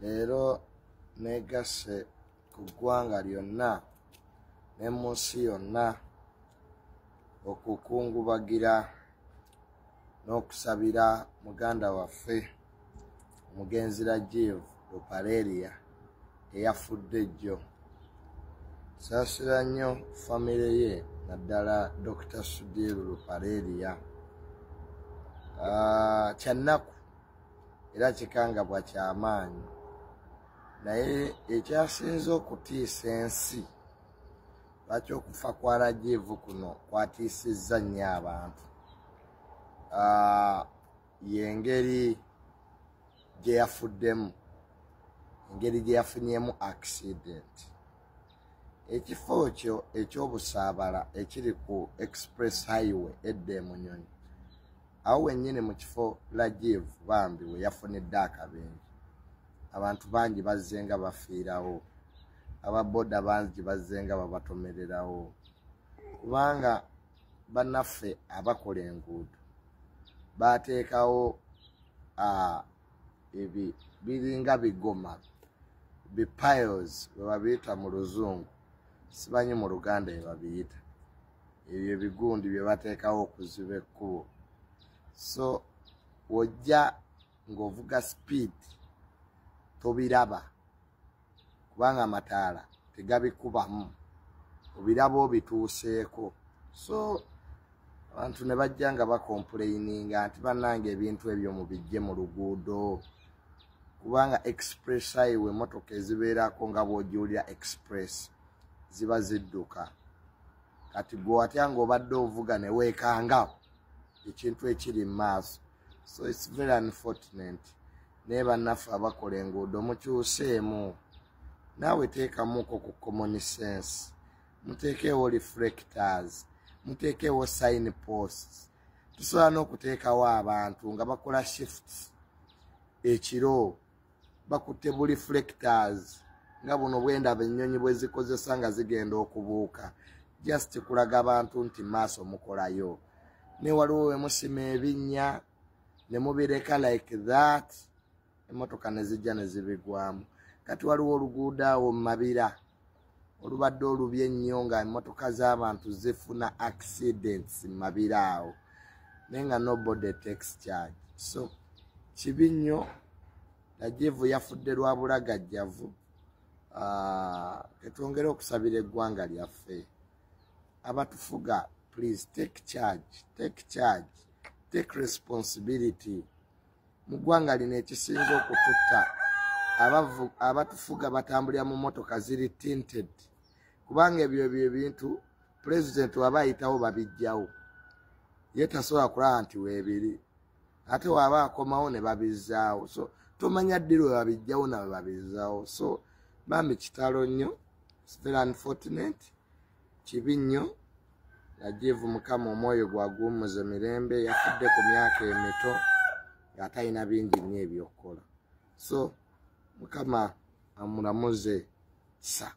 Leero negase ku ggwanga lyonna ne mu nsi yonna okukungubagira n'okusabira muganda waffe omugenzi Rajiv Ruparelia eyafudde jjo. Saasira nnyo famire ye naddala Dr. Sudhir Ruparelia. Kyannaku era kikangabwa ky'amaanyi, naye ekyasinze okutiisa ensi lwaki okufa kwa Rajiv kuno kwatiisizza nnyo abantu y'engeri gye yafuddemu, engeri gye yafunyemu accident. Ekifo ekyo ekyobusaabala ekiri ku express highway edda e Munyonyi, awo wennyini mu kifo Rajiv bambi we yafunidde akabenje, abantu bangi bazze nga bafiirawo, ababoda bangi bazze nga babatomererawo, kubanga bannaffe abakola enguudo baateekawo biringa bigoma, piles bwe babiyita mu Luzungu, simanyi mu Luganda bye babiyita, ebyo ebigundi bye bateekawo okuziba ekkubo. So wojja ng'ovuga speed tobiraba kubanga amataala tegabikubamu, obiraba obituuseeko. So abantu ne bajja nga bakomplaininga nti bannange ebintu ebyo mubijje mu luguudo, kubanga express highway motoka ezibeerako nga bw'ogiwulira express ziba zidduka. Kati gwe watya ng'obadde ovuga ne weekanga ekintu ekiri mu maaso. So it's very unfortunate. Naye bannaffe abakola enguudo mukyuseemu, naawe teekamuuko ku common sense, muteekeewo reflectors, muteekeewo sign posts. Tusobola n'okuteekawo abantu nga bakola shifts ekiro bakutte bu reflectors nga buno bwendaba ennyonyi bwe zikozesa nga zigenda okubuuka, just kulaga abantu nti maaso mukolayo. Ne waliwo we musima ebinnya ne mubireka like that, emmotoka ne zijja ne zibigwamu. Kati waliwo oluguudo awo mu mabira olubadde olubi ennyo nga emmotoka z'abantu zifuna accidents mu mabira awo, naye nga nobody takes charge. So kibi nnyo, Rajiv yafudde lwa bulagajjavu. Ketwongere okusabira eggwanga lyaffe, abatufuga please take charge, take responsibility. Mu ggwanga lino ekisinza okututta abatufuga batambulira mu motoka ziri tinted, kubanga ebyo ebintu president waba ayitawo babijjawo, ye tasobola kulaba nti weebiri, ate waba akomawo ne babizzaawo. So tomanya ddi lwe babijjawo nawe babizzaawo. So bambi kitalo nnyo, it's very unfortunate, kibi nnyo. Rajiv Mukama omwoyo gwaguwummuze mirembe, yafudde ku myaka emito nga talina bingi nnyo ebyokukola. So Mukama amulamuze sa.